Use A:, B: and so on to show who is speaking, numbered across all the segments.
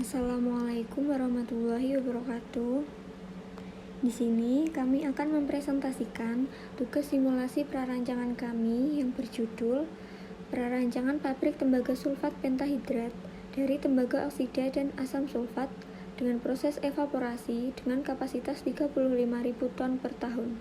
A: Assalamualaikum warahmatullahi wabarakatuh. Di sini kami akan mempresentasikan tugas simulasi prarancangan kami yang berjudul Prarancangan Pabrik Tembaga Sulfat Pentahidrat dari tembaga oksida dan asam sulfat dengan proses evaporasi dengan kapasitas 35.000 ton per tahun.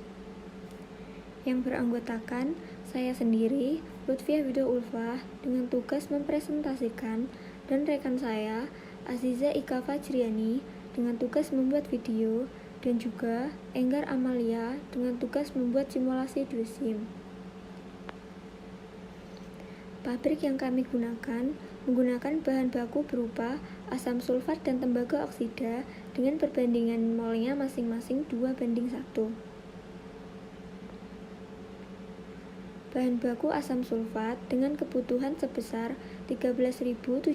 A: Yang beranggotakan saya sendiri, Lutfiah Widow Ulfah, dengan tugas mempresentasikan, dan rekan saya, Aziza Ika Fajriani, dengan tugas membuat video, dan juga Enggar Amalia dengan tugas membuat simulasi dusim. Pabrik yang kami gunakan menggunakan bahan baku berupa asam sulfat dan tembaga oksida dengan perbandingan molnya masing-masing 2:1. Bahan baku asam sulfat dengan kebutuhan sebesar 13.720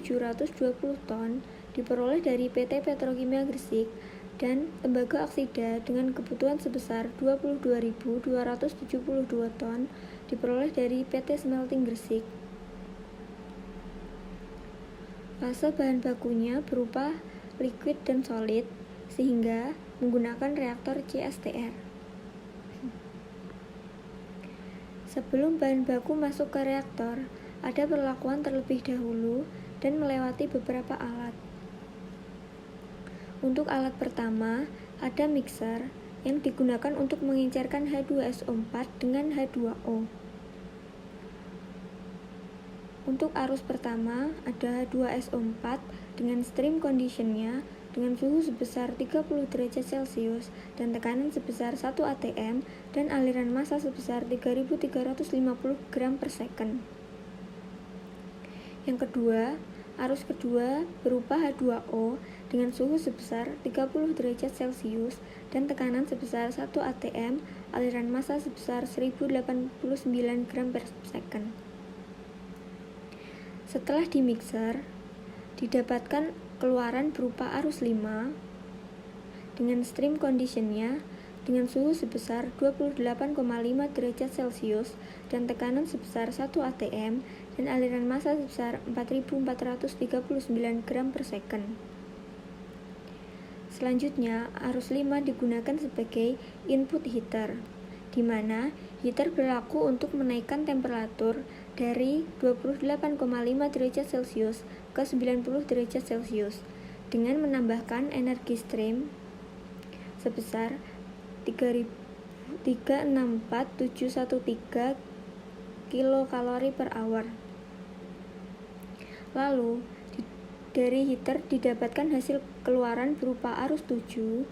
A: ton diperoleh dari PT Petrokimia Gresik, dan tembaga oksida dengan kebutuhan sebesar 22.272 ton diperoleh dari PT Smelting Gresik. Fase bahan bakunya berupa liquid dan solid, sehingga menggunakan reaktor CSTR. Sebelum bahan baku masuk ke reaktor, ada perlakuan terlebih dahulu dan melewati beberapa alat. Untuk alat pertama, ada mixer yang digunakan untuk mengencerkan H2SO4 dengan H2O. Untuk arus pertama, ada H2SO4 dengan stream conditionnya dengan suhu sebesar 30 derajat Celcius dan tekanan sebesar 1 atm dan aliran massa sebesar 3.350 gram per second. Yang kedua, arus kedua berupa H2O dengan suhu sebesar 30 derajat Celcius dan tekanan sebesar 1 atm, aliran massa sebesar 1089 gram per second. Setelah dimixer, didapatkan keluaran berupa arus 5 dengan stream conditionnya dengan suhu sebesar 28,5 derajat Celcius dan tekanan sebesar 1 atm dan aliran massa sebesar 4.439 gram per second. Selanjutnya, arus 5 digunakan sebagai input heater, di mana heater berlaku untuk menaikkan temperatur dari 28,5 derajat Celcius ke 90 derajat Celcius dengan menambahkan energi stream sebesar 364.713 kilokalori per hour. Lalu, dari heater didapatkan hasil keluaran berupa arus 7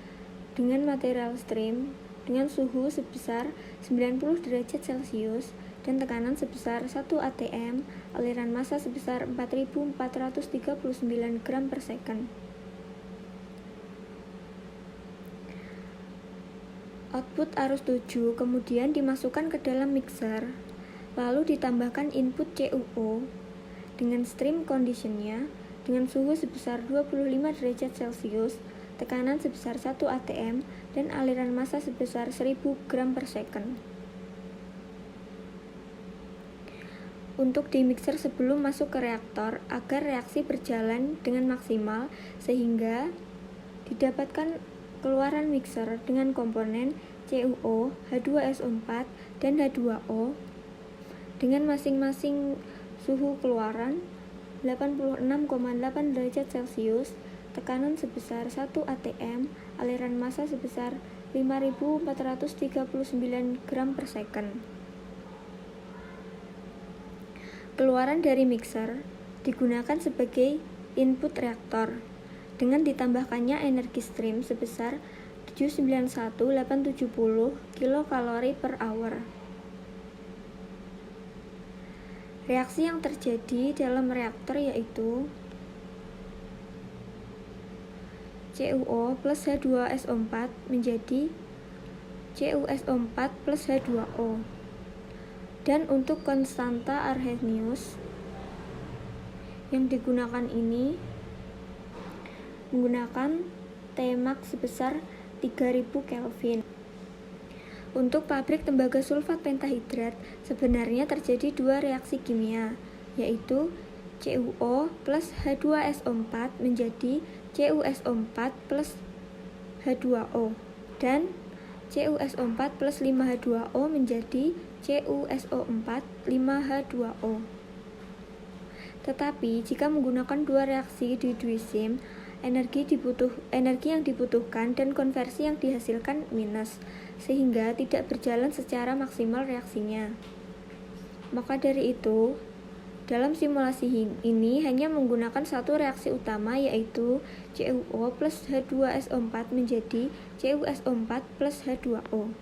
A: dengan material stream dengan suhu sebesar 90 derajat Celcius dan tekanan sebesar 1 atm, aliran massa sebesar 4.439 gram per second. Output arus 7 kemudian dimasukkan ke dalam mixer, lalu ditambahkan input CuO dengan stream conditionnya dengan suhu sebesar 25 derajat Celcius, tekanan sebesar 1 atm, dan aliran massa sebesar 1000 gram per second. Untuk dimixer sebelum masuk ke reaktor agar reaksi berjalan dengan maksimal sehingga didapatkan keluaran mixer dengan komponen CuO, H2SO4, dan H2O dengan masing-masing suhu keluaran 86,8 derajat Celcius, tekanan sebesar 1 atm, aliran massa sebesar 5.439 gram per second. Keluaran dari mixer digunakan sebagai input reaktor dengan ditambahkannya energi stream sebesar 791.870 kilokalori per hour. Reaksi yang terjadi dalam reaktor yaitu CuO plus H2SO4 menjadi CuSO4 plus H2O. Dan untuk konstanta Arrhenius yang digunakan ini menggunakan Tmax sebesar 3000 Kelvin. Untuk pabrik tembaga sulfat pentahidrat sebenarnya terjadi dua reaksi kimia, yaitu CuO plus H2SO4 menjadi CuSO4 plus H2O, dan CuSO4 plus 5H2O menjadi CuSO4 5H2O. Tetapi jika menggunakan dua reaksi Diduisim, energi yang dibutuhkan dan konversi yang dihasilkan minus, sehingga tidak berjalan secara maksimal reaksinya. Maka dari itu, dalam simulasi ini hanya menggunakan satu reaksi utama, yaitu CuO plus H2SO4 menjadi CuSO4 plus H2O.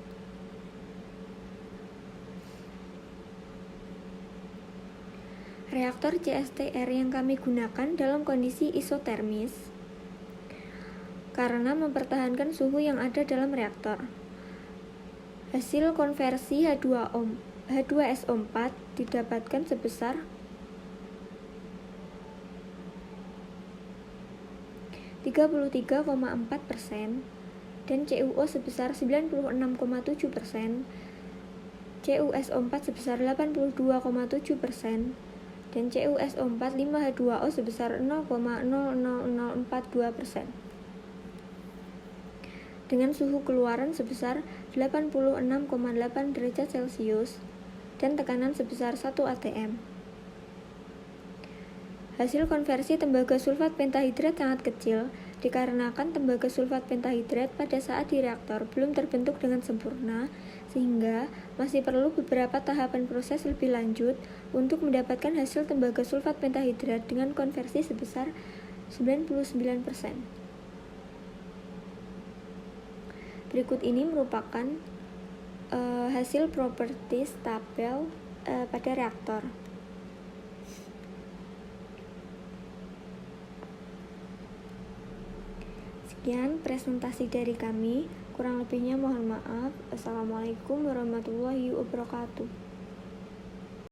A: Reaktor CSTR yang kami gunakan dalam kondisi isotermis karena mempertahankan suhu yang ada dalam reaktor. Hasil konversi H2SO4 didapatkan sebesar 33,4% dan CuO sebesar 96,7%, CuSO4 sebesar 82,7%, dan CuSO4 5H2O sebesar 0,00042%. Dengan suhu keluaran sebesar 86,8 derajat Celcius dan tekanan sebesar 1 atm. Hasil konversi tembaga sulfat pentahidrat sangat kecil dikarenakan tembaga sulfat pentahidrat pada saat di reaktor belum terbentuk dengan sempurna, sehingga masih perlu beberapa tahapan proses lebih lanjut untuk mendapatkan hasil tembaga sulfat pentahidrat dengan konversi sebesar 99%. Berikut ini merupakan hasil properties tabel pada reaktor. Sekian presentasi dari kami, kurang lebihnya mohon maaf. Assalamualaikum warahmatullahi wabarakatuh.